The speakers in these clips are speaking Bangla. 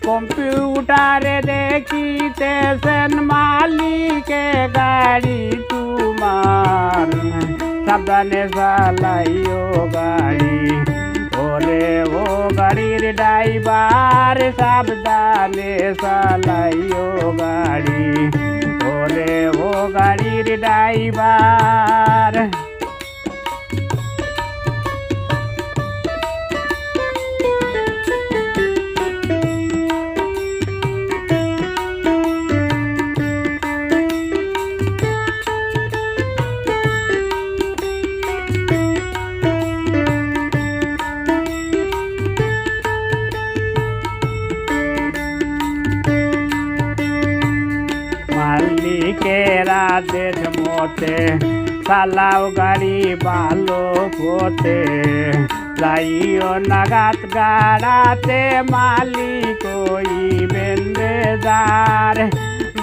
কম্পিউটারে দেখিতেছেন মালিকে গাড়ি তোমার, সাবধানে চালাইও গাড়ি। ওরে ও গাড়ির ড্রাইভার সাবধানে চালাইও গাড়ি। ওরে ও গাড়ির ড্রাইভার। মালিকের আদেশ মতে চালাও গাড়ি ভালো পথে, যাইও নাগাত গাড়াতে মালিক হইবেন বেজার।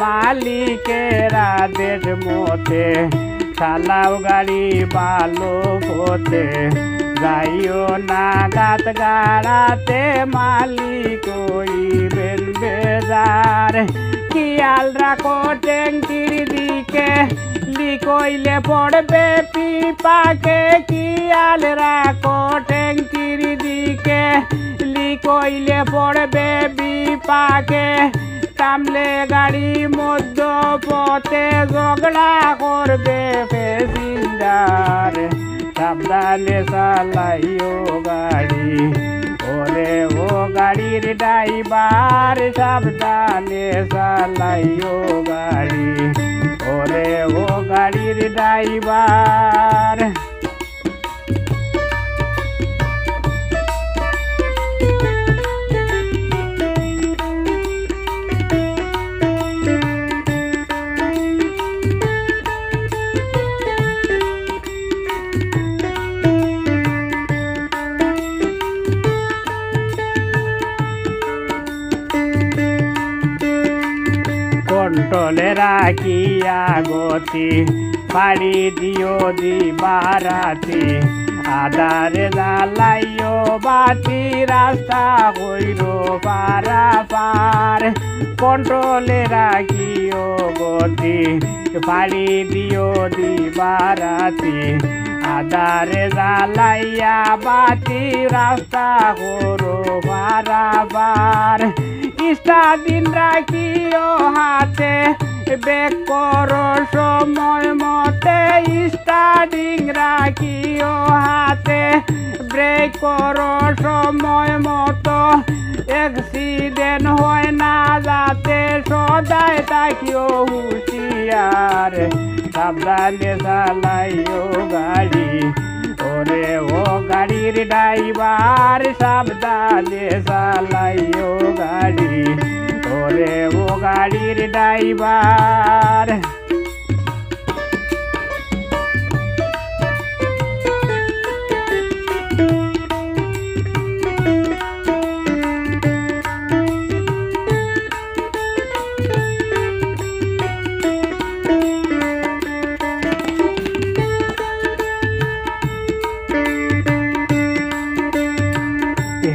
মালিকের আদেশ মতে চালাও গাড়ি ভালো পথে, যাইও নাগাত গাড়াতে মালিক হইবেন বেজার। খেয়াল রাখো ট্যাঙ্কির দিকে লিকইলে পড়বে পিপাকে। খেয়াল রাখো ট্যাঙ্কির দিকে লিকইলে পড়বে বিপাকে। সামলে গাড়ি মধ্য পথে ঝগড়া করবে প্যাসেঞ্জার, সাবধানে চালাইও গাড়ি। ওরে ও গাড়ির ড্রাইভার সাবধানে চালাইও গাড়ি। ওরে ও গাড়ির ড্রাইভার। কন্ট্রোলে রাখিয়া গতি পাড়ি দিও দিবারাতি। আদারে জ্বালাইও বাতি রাস্তা হইল পারাপার। কন্ট্রোলে রাখিও গতি পাড়ি দিও দিবারাতি। আদারে জ্বালাইয়া বাতি রাস্তা করো পারাপার। স্টার্টিং রাখিও হাতে ব্রেক করো সময় মতে। স্টার্টিং রাখিও হাতে ব্রেক করো সময় মতো। অ্যাক্সিডেন্ট হয় না যাতে সদাই থাকিও হুঁশিয়ার, সাবধানে চালাইও গাড়ি। ওরে ও গাড়ির ড্রাইভার সাবধানে চালাইও গাড়ি। ওরে ও গাড়ির ড্রাইভার।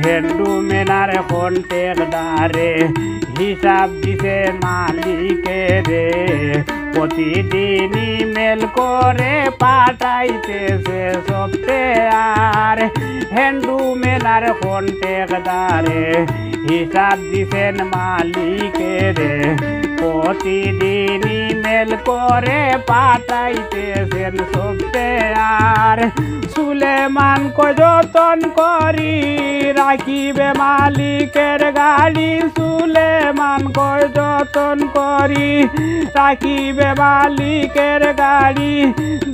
হ্যান্ডমেনার কন্ট্রাক্টরে হিসাব দিছে মালিকে রে। প্রতিদিন ইমেল করে পাঠাইতেছে সফটওয়্যার। হ্যান্ডমেনার কন্ট্রাক্টরে হিসাব দিছেন মালিকে রে। প্রতিদিন ইমেল করে পাঠাইতেছেন সফটওয়্যার। সুলেমান কো যতন করি রাখিবে মালিকের গাড়ি। সুলেমান কো যতন করি রাখিবে মালিকের গাড়ি।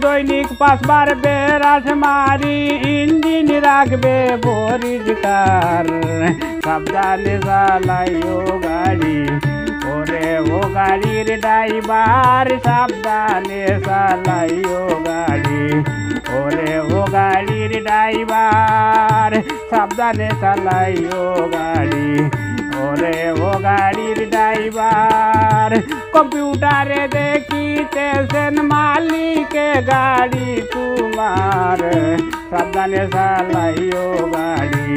দৈনিক 5 বার বেরাস মারি ইঞ্জিন রাখবে পরিষ্কার, সাবধানে চালাইও গাড়ি। ওরে ও গাড়ির ড্রাইভার সাবধানে চালাইও গাড়ি। ওরে ও গাড়ির ড্রাইভার সাবধানে চালাইও গাড়ি। ওরে ও গাড়ির ড্রাইভার। কম্পিউটারে দেখিতেছেন মালিকে গাড়ি তোমার, সাবধানে চালাইও গাড়ি।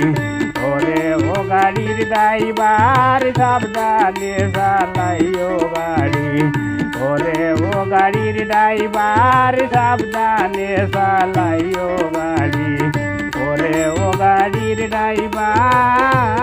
ওরে ও গাড়ির ড্রাইভার সাবধানে চালাইও গাড়ি ওরে ও গাড়ির ড্রাইভার সাবধানে চালাইও গাড়ি ওরে ও গাড়ির ড্রাইভার